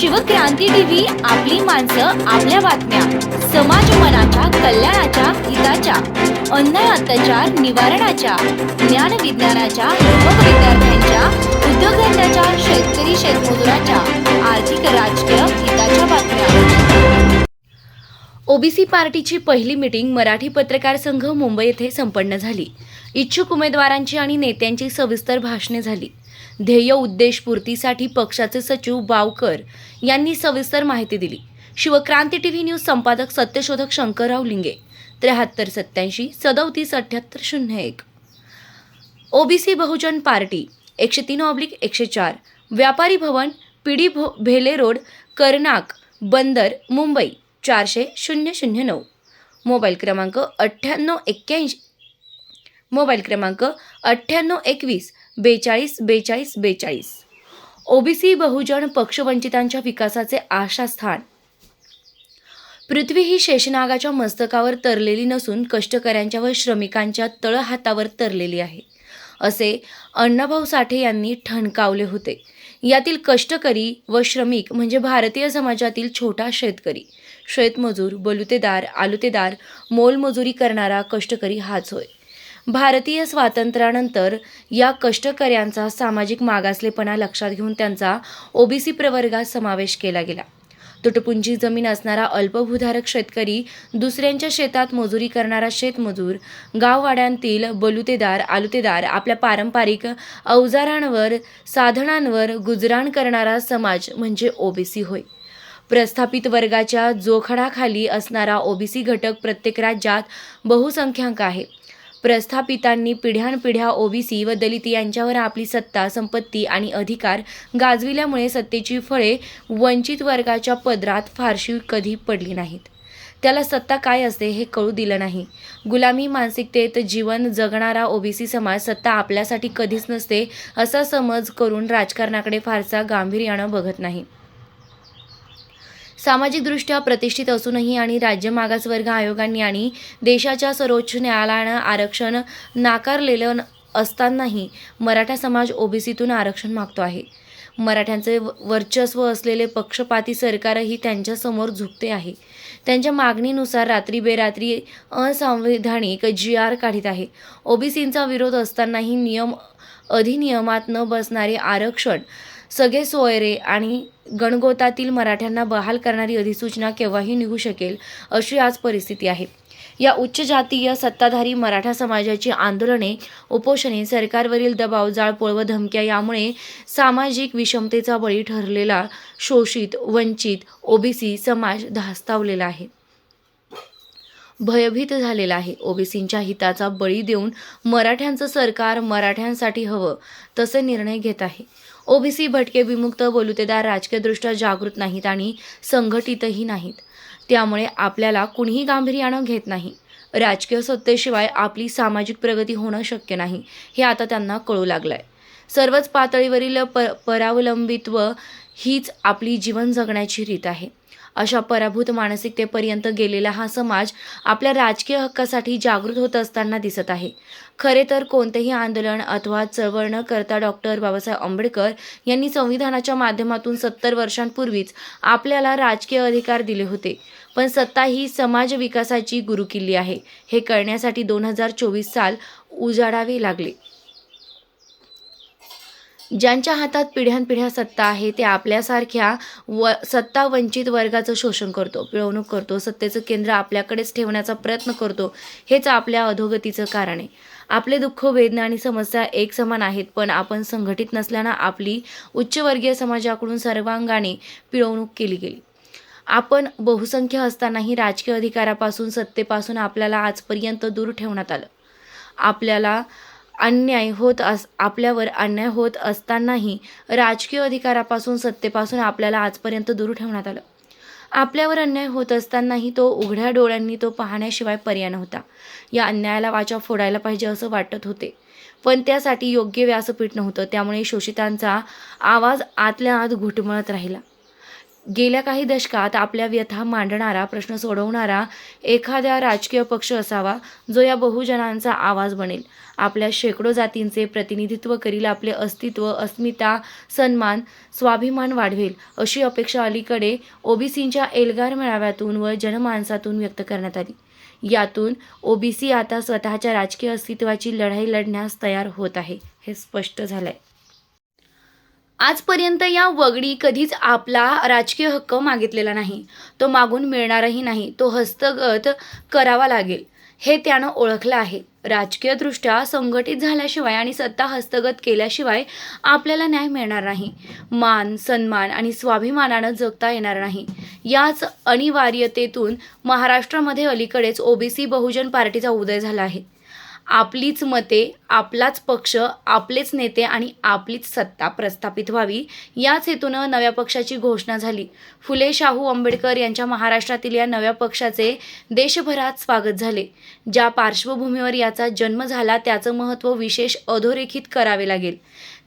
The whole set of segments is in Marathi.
शिवक्रांती टीव्ही, आपली माणसं, आपल्या बातम्या, समाज मनाच्या कल्याणाच्या, हिताच्या, अन्याय अत्याचार निवारणाच्या, ज्ञान विज्ञानाच्या, युवक विद्यार्थ्यांच्या, उद्योगधंद्याच्या, शेतकरी शेतमजुराच्या, आर्थिक राजकीय हिताच्या बातम्या। ओबीसी पार्टीची पहिली मीटिंग मराठी पत्रकार संघ मुंबई येथे संपन्न झाली। इच्छुक उमेदवारांची आणि नेत्यांची सविस्तर भाषणे झाली। ध्येय उद्देश पूर्तीसाठी पक्षाचे सचिव बावकर यांनी सविस्तर माहिती दिली। शिवक्रांती टीव्ही न्यूज संपादक सत्यशोधक शंकरराव लिंगे 7387 37 78 01। ओबीसी बहुजन पार्टी 103/104 व्यापारी भवन पीडी भेले रोड करनाक बंदर मुंबई 400-009। मोबाईल क्रमांक 9821 42 42। ओबीसी बहुजन पक्षवंचितांच्या विकासाचे आशास्थान। पृथ्वी ही शेषनागाच्या मस्तकावर तरलेली नसून कष्टकऱ्यांच्या व श्रमिकांच्या तळहातावर तरलेली आहे, असे अण्णाभाऊ साठे यांनी ठणकावले होते। यातील कष्टकरी व श्रमिक म्हणजे भारतीय समाजातील छोटा शेतकरी, शेतमजूर, बलुतेदार, आलुतेदार, मोलमजुरी करणारा कष्टकरी हाच होय। भारतीय स्वातंत्र्यानंतर या कष्टकऱ्यांचा सामाजिक मागासलेपणा लक्षात घेऊन त्यांचा ओबीसी प्रवर्गात समावेश केला गेला। तुटपुंजी जमीन असणारा अल्पभूधारक शेतकरी, दुसऱ्यांच्या शेतात मजुरी करणारा शेतमजूर, गाववाड्यांतील बलुतेदार, आलुतेदार, आपल्या पारंपरिक अवजारांवर, साधनांवर गुजराण करणारा समाज म्हणजे ओबीसी होय। प्रस्थापित वर्गाच्या जोखडाखाली असणारा ओबीसी घटक प्रत्येक राज्यात बहुसंख्याक आहे। प्रस्थापितांनी पिढ्यानपिढ्या ओबीसी व दलित यांच्यावर आपली सत्ता, संपत्ती आणि अधिकार गाजविल्यामुळे सत्तेची फळे वंचित वर्गाच्या पदरात फारशी कधी पडली नाहीत। त्याला सत्ता काय असते हे कळू दिलं नाही। गुलामी मानसिकतेत जीवन जगणारा ओबीसी समाज सत्ता आपल्यासाठी कधीच नसते असा समज करून राजकारणाकडे फारसा गांभीर्यानं बघत नाही। सामाजिकदृष्ट्या प्रतिष्ठित असूनही आणि राज्य मागासवर्ग आयोगांनी आणि देशाच्या सर्वोच्च न्यायालयानं आरक्षण नाकारलेलं असतानाही मराठा समाज ओबीसीतून आरक्षण मागतो आहे। मराठ्यांचे वर्चस्व असलेले पक्षपाती सरकारही त्यांच्यासमोर झुकते आहे। त्यांच्या मागणीनुसार रात्री बेरात्री असंवैधानिक GR काढीत आहे। ओबीसींचा विरोध असतानाही नियम अधिनियमात न बसणारे आरक्षण, सगळे सोयरे आणि गणगोतातील मराठ्यांना बहाल करणारी अधिसूचना केव्हाही निघू शकेल अशी आज परिस्थिती आहे। या उच्च जातीय सत्ताधारी मराठा समाजाची आंदोलने, उपोषणे, सरकारवरील दबाव, जाळपोळ व धमक्या यामुळे सामाजिक विषमतेचा बळी ठरलेला शोषित, वंचित ओबीसी समाज धास्तावलेला आहे, भयभीत झालेला आहे। ओबीसींच्या हिताचा बळी देऊन मराठ्यांचं सरकार मराठ्यांसाठी हवं तसे निर्णय घेत आहे। ओबीसी भटके, विमुक्त, बलुतेदार राजकीयदृष्ट्या जागृत नाहीत आणि संघटितही नाहीत। त्यामुळे आपल्याला कुणीही गांभीर्यानं घेत नाही। राजकीय सत्तेशिवाय आपली सामाजिक प्रगती होणं शक्य नाही हे आता त्यांना कळू लागलंय। सर्वच पातळीवरील परावलंबित्व हीच आपली जीवन जगण्याची रीत आहे। अशा पराभूत मानसिकतेपर्यंत गेलेला हा समाज आपल्या राजकीय हक्कासाठी जागृत होत असताना दिसत आहे। खरे तर कोणतेही आंदोलन अथवा चळवळ न करता डॉक्टर बाबासाहेब आंबेडकर यांनी संविधानाच्या माध्यमातून 70 वर्षांपूर्वीच आपल्याला राजकीय अधिकार दिले होते। पण सत्ता ही समाज विकासाची गुरुकिल्ली आहे हे कळण्यासाठी 2024 साल उजाडावे लागले। ज्यांच्या हातात पिढ्यानपिढ्या सत्ता आहे ते आपल्यासारख्या सत्ता वंचित वर्गाचं शोषण करतो, पिळवणूक करतो, सत्तेचं केंद्र आपल्याकडेच ठेवण्याचा प्रयत्न करतो। हेच आपल्या अधोगतीचं कारण आहे। आपले दुःख, वेदना आणि समस्या एक समान आहेत, पण आपण संघटित नसल्यानं आपली उच्चवर्गीय समाजाकडून सर्वांगाने पिळवणूक केली गेली। आपण बहुसंख्य असतानाही राजकीय अधिकारापासून, सत्तेपासून आपल्याला आजपर्यंत दूर ठेवण्यात आलं। आपल्यावर अन्याय होत असतानाही राजकीय अधिकारापासून, सत्तेपासून आपल्याला आजपर्यंत दूर ठेवण्यात आलं। आपल्यावर अन्याय होत असतानाही तो उघड्या डोळ्यांनी तो पाहण्याशिवाय पर्याय नव्हता। या अन्यायाला वाचा फोडायला पाहिजे असं वाटत होते, पण त्यासाठी योग्य व्यासपीठ नव्हतं। त्यामुळे शोषितांचा आवाज आतल्या आत घुटमळत राहिला। गेल्या काही दशकात आपल्या व्यथा मांडणारा, प्रश्न सोडवणारा एखादा राजकीय पक्ष असावा जो या बहुजनांचा आवाज बनेल, आपल्या शेकडो जातींचे प्रतिनिधित्व करील, आपले अस्तित्व, अस्मिता, सन्मान, स्वाभिमान वाढवेल, अशी अपेक्षा अलीकडे ओबीसींच्या एल्गार मेळाव्यातून व जनमानसातून व्यक्त करण्यात आली. यातून ओबीसी आता स्वतःच्या राजकीय अस्तित्वाची लढाई लढण्यास तयार होत आहे, हे स्पष्ट झालंय. आजपर्यंत या वगडी कधीच आपला राजकीय हक्क मागितलेला नाही, तो मागून मिळणारही नाही, तो हस्तगत करावा लागेल हे त्यानं ओळखलं आहे. राजकीयदृष्ट्या संघटित झाल्याशिवाय आणि सत्ता हस्तगत केल्याशिवाय आपल्याला न्याय मिळणार नाही, मान, सन्मान आणि स्वाभिमानानं जगता येणार नाही. याच अनिवार्यतेतून महाराष्ट्रामध्ये अलीकडेच ओबीसी बहुजन पार्टीचा उदय झाला आहे. आपलीच मते, आपलाच पक्ष, आपलेच नेते आणि आपलीच सत्ता प्रस्थापित व्हावी याच हेतूनं नव्या पक्षाची घोषणा झाली. फुले शाहू आंबेडकर यांच्या महाराष्ट्रातील या नव्या पक्षाचे देशभरात स्वागत झाले. ज्या पार्श्वभूमीवर याचा जन्म झाला त्याचं महत्त्व विशेष अधोरेखित करावे लागेल.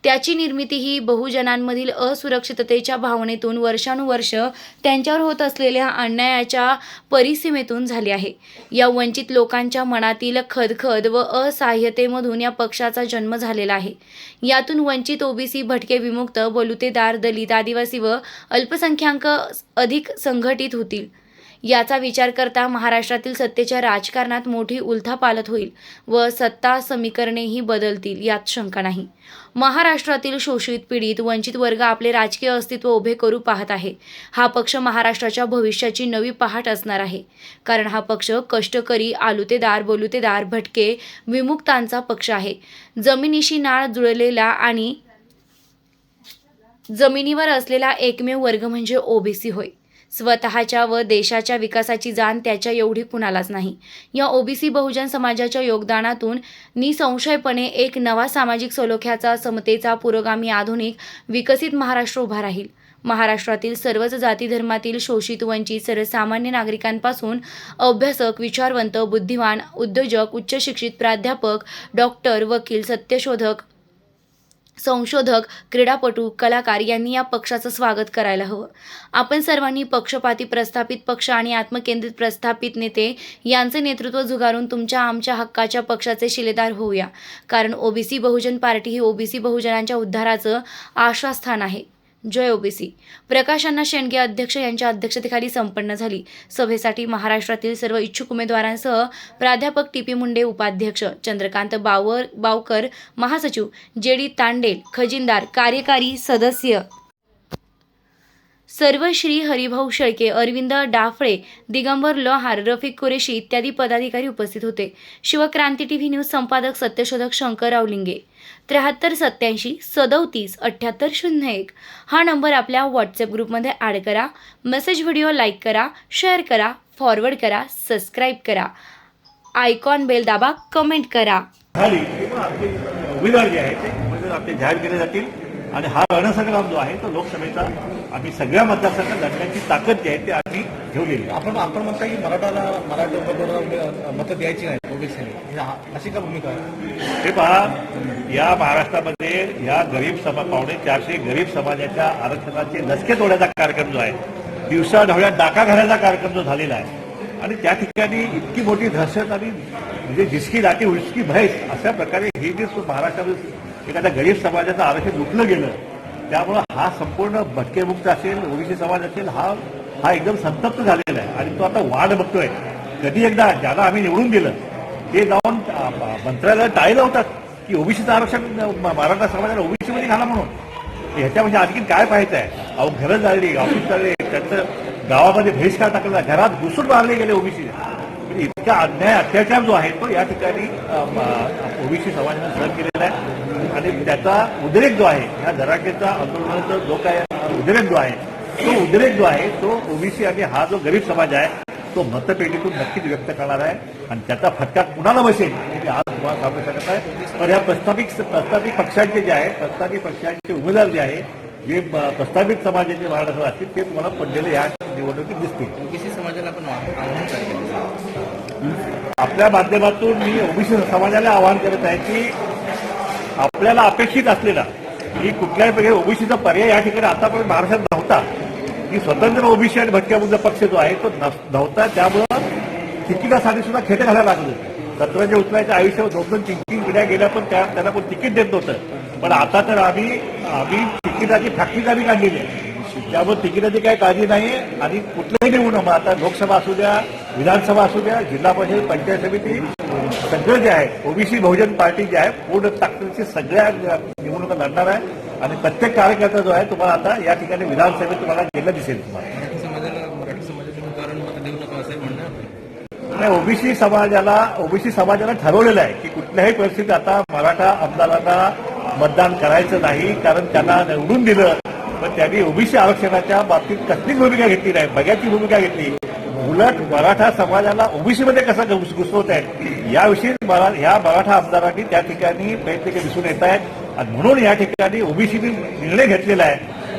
त्याची निर्मिती ही बहुजनांमधील असुरक्षिततेच्या भावनेतून, वर्षानुवर्ष त्यांच्यावर होत असलेल्या अन्यायाच्या परिसीमेतून झाली आहे. या वंचित लोकांच्या मनातील खदखद व असहाय्यतेमधून या पक्षाचा जन्म झालेला आहे. यातून वंचित, ओबीसी, भटके, विमुक्त, बलुतेदार, दलित, आदिवासी व अल्पसंख्याक अधिक संघटित होतील. याचा विचार करता महाराष्ट्रातील सत्तेच्या राजकारणात मोठी उलथापालथ होईल व सत्ता समीकरणेही बदलतील, यात शंका नाही. महाराष्ट्रातील शोषित, पीडित, वंचित वर्ग आपले राजकीय अस्तित्व उभे करू पाहत आहे. हा पक्ष महाराष्ट्राच्या भविष्याची नवी पहाट असणार आहे. कारण हा पक्ष कष्टकरी, आलुतेदार, बलुतेदार, भटके, विमुक्तांचा पक्ष आहे. जमिनीशी नाळ जुळलेला आणि जमिनीवर असलेला एकमेव वर्ग म्हणजे ओबीसी होय. स्वतःच्या व देशाच्या विकासाची जाण त्याच्या एवढी कुणालाच नाही. या ओबीसी बहुजन समाजाच्या योगदानातून निसंशयपणे एक नवा सामाजिक सलोख्याचा, समतेचा, पुरोगामी, आधुनिक, विकसित महाराष्ट्र उभा राहील. महाराष्ट्रातील सर्वच जाती धर्मातील शोषित, वंचित, सर्वसामान्य नागरिकांपासून अभ्यासक, विचारवंत, बुद्धिमान, उद्योजक, उच्च शिक्षित, प्राध्यापक, डॉक्टर, वकील, सत्यशोधक, संशोधक, क्रीडापटू, कलाकार यांनी या पक्षाचं स्वागत करायला हवं. आपण सर्वांनी पक्षपाती प्रस्थापित पक्ष आणि आत्मकेंद्रित प्रस्थापित नेते यांचे नेतृत्व झुगारून तुमच्या आमच्या हक्काच्या पक्षाचे शिलेदार होऊया. कारण ओबीसी बहुजन पार्टी ही ओबीसी बहुजनांच्या उद्धाराचं आश्वास्थान आहे. जय ओबीसी. प्रकाश अण्णा शेंडगे अध्यक्ष यांच्या अध्यक्षतेखाली संपन्न झाली. सभेसाठी महाराष्ट्रातील सर्व इच्छुक उमेदवारांसह प्राध्यापक टी.पी. मुंडे उपाध्यक्ष, चंद्रकांत बावकर महासचिव, जे.डी. तांडेल खजिनदार, कार्यकारी सदस्य सर्व, श्री हरिभाऊ शेळके, अरविंद डाफळे, दिगंबर लोहार, रफिक कुरेशी इत्यादी पदाधिकारी उपस्थित होते. शिवक्रांती टीव्ही न्यूज संपादक सत्यशोधक शंकरराव लिंगे. 7387 37 7801 हा नंबर आपल्या व्हॉट्सअप ग्रुपमध्ये ॲड करा. मेसेज व्हिडिओ लाईक करा, शेअर करा, फॉरवर्ड करा, सबस्क्राईब करा, आयकॉन बेल दाबा, कमेंट करा. उमेदवार जे आहेत ते उमेदवार आपले जाहीर केले जातील आणि हा रणसंग्राम जो आहे तो लोकसभेचा आम्ही सगळ्या मतदारसंघात लढण्याची ताकद जी आहे ते आम्ही ठेवलेली. आपण म्हणता की मराठा उमेदवारांना मतं द्यायची नाही ओबीसीने, अशी का भूमिका आहे? हे पहा, या महाराष्ट्रामध्ये या गरीब पावणे 400 गरीब समाजाच्या आरक्षणाचे लसके तोड्याचा कार्यक्रम जो आहे, दिवसा ढवळ्यात डाका घालायचा कार्यक्रम जो झालेला आहे आणि त्या ठिकाणी इतकी मोठी दहशत आणि म्हणजे जिसकी लाठी उचकी भैस अशा प्रकारे हे जे महाराष्ट्रामध्ये एखाद्या गरीब समाजाचं आरक्षण लुटलं गेलं, त्यामुळं हा संपूर्ण भटकेमुक्त असेल, ओबीसी समाज असेल, हा एकदम संतप्त झालेला आहे आणि तो आता वाढ बघतोय. कधी एकदा ज्याला आम्ही निवडून दिलं ते जाऊन मंत्रालयाला टाळी लावतात की ओबीसीचं आरक्षण मराठा समाजाला ओबीसीमध्ये घाला म्हणून. ह्याच्यामध्ये आणखी काय पाहायचं आहे? अहो, घरं जाळली, ऑफिस चालले, त्यांचं गावामध्ये बहिष्कार टाकला, घरात घुसून मारले गेले ओबीसी. म्हणजे इतका अन्याय, अत्याचार जो आहे तो या ठिकाणी ओबीसी समाजाने सहन केलेला आहे आणि त्याचा उद्रेक जो आहे, या धडाकेचा आंदोलनाचा जो काय उद्रेक जो आहे, तो उद्रेक जो आहे तो ओबीसी आणि हा जो गरीब समाज आहे तो मतपेटीतून नक्कीच व्यक्त करणार आहे आणि त्याचा फटका कुणाला बसेल हे आज तुम्हाला सांगू शकत आहे. तर या प्रस्तावित पक्षांचे जे आहे, प्रस्तावित पक्षांचे उमेदवार जे आहे, जे प्रस्तावित समाजाचे महाराष्ट्रात असतील ते तुम्हाला पडलेले या निवडणुकीत दिसतील. ओबीसी समाजाला आपण आव्हान केलं. आपल्या माध्यमातून मी ओबीसी समाजाला आवाहन करत आहे की आपल्याला अपेक्षित असलेला की कुठल्याही प्रकारे ओबीसीचा पर्याय या ठिकाणी आतापर्यंत महाराष्ट्रात नव्हता, की स्वतंत्र ओबीसी आणि भटक्या पक्ष जो आहे तो नव्हता, त्यामुळं तिकिटासाठी सुद्धा खेटे घालायला लागत होते. सतराच्या उचलायच्या आयुष्यावर 2-2 3 पिढ्या गेल्या पण त्यांना पण तिकीट देत नव्हतं. पण आता तर आम्ही तिकिटाची फॅक्टरीच आम्ही काढलेली आहे. त्यामुळे तिकिटाची काही काळजी नाही आणि कुठलंही निवडणूक मग आता लोकसभा असू द्या, विधानसभा असू द्या, जिल्हा परिषद, पंचायत समिती, सगळं जे आहे ओबीसी बहुजन पार्टी जे आहे पूर्ण ताकदीची सगळ्या निवडणुका लढणार आहे. आणि प्रत्येक कार्यकर्ता जो आहे तुम्हाला आता या ठिकाणी विधानसभेत तुम्हाला गेलं दिसेल. तुम्हाला मराठी समाजाचं कारण मत देऊ नका असं म्हणणं आहे. नाही, ओबीसी समाजाला ठरवलेलं आहे की कुठल्याही परिस्थितीत आता मराठा आमदारांना मतदान करायचं नाही, कारण त्यांना निवडून दिलं पण त्यांनी ओबीसी आरक्षणाच्या बाबतीत कसलीच भूमिका घेतली नाही, बघ्याची भूमिका घेतली. उलट मराठा समाजाला ओबीसीमध्ये कसं घुसवत आहेत याविषयी ह्या मराठा आमदारांनी त्या ठिकाणी प्रयत्न केले दिसून येत आहेत. आणि म्हणून या ठिकाणी ओबीसीने निर्णय घेतलेला आहे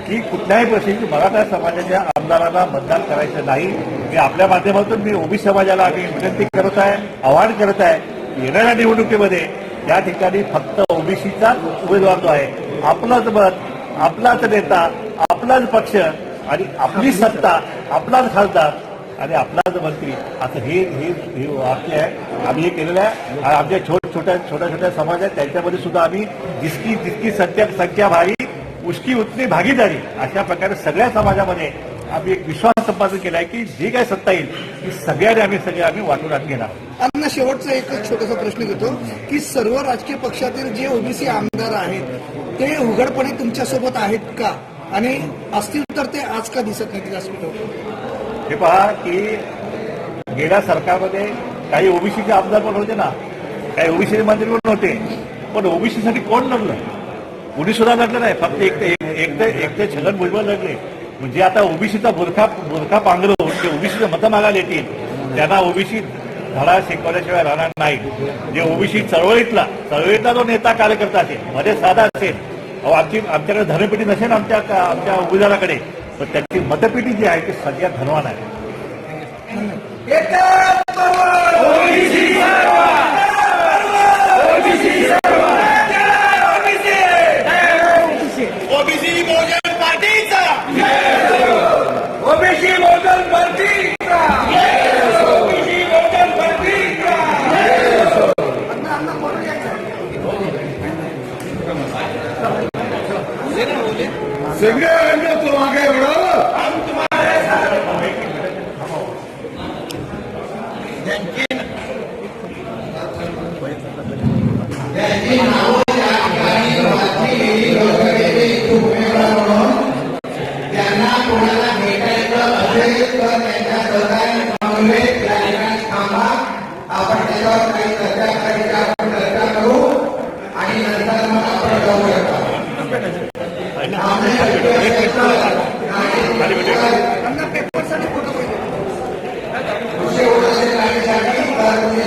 की कुठल्याही परिस्थितीत मराठा समाजाच्या आमदारांना मतदान करायचं नाही. मी आपल्या माध्यमातून मी ओबीसी समाजाला आम्ही विनंती करत आहे, आवाहन करत आहे. येणाऱ्या निवडणुकीमध्ये या ठिकाणी फक्त ओबीसीचाच उमेदवार जो आहे, आपलाच मत, आपलाच नेता, आपलाच पक्ष आणि आपली सत्ता, आपलाच खासदार आणि आपलाच मंत्री, असं हे वाक्य आहे. आम्ही हे केलेलं आहे. आमच्या छोट्या समाज आहेत त्यांच्यामध्ये सुद्धा आम्ही जितकी संख्या भारी उसकी उतनी भागीदारी अशा प्रकारे सगळ्या समाजामध्ये आम्ही एक विश्वास संपादन केला आहे की जी काही सत्ता येईल ती सगळे आम्ही वाटून घेणार. अण्णा, शेवटचा एकच छोटासा प्रश्न घेतो की सर्व राजकीय पक्षातील जे ओबीसी आमदार आहेत ते उघडपणे तुमच्यासोबत आहेत का, आणि असतील तर ते आज का दिसत नाही व्यासपीठावर? हे पहा की गेल्या सरकारमध्ये काही ओबीसीचे आमदार पण होते ना, काही ओबीसीचे मंत्री पण होते, पण ओबीसीसाठी कोण लढलं? कुणी सुद्धा लढलं नाही. फक्त एकटे छगन भुजबळ लढले. म्हणजे आता ओबीसीचा बुरखा पांघरून ते ओबीसीचं मतं मागायला येतील, त्यांना ओबीसी धडा शिकवल्याशिवाय राहणार नाही. जे ओबीसी चळवळीतला जो नेता कार्यकर्ता असेल, मध्ये साधा असेल, आमच्याकडे धनपेटी नसेल आमच्या उमेदवाराकडे, पण त्याची मतपेटी जी आहे ती सगळ्यात धनवान आहे. ओबीसी बहुजन पार्टीचा, ओबीसी बहुजन पार्टीचा, ओबीसी बहुजन पार्टीचा. सगळे तो मागे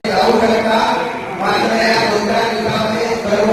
जाऊ शकता. मात्र या 2 दिवसामध्ये सर्व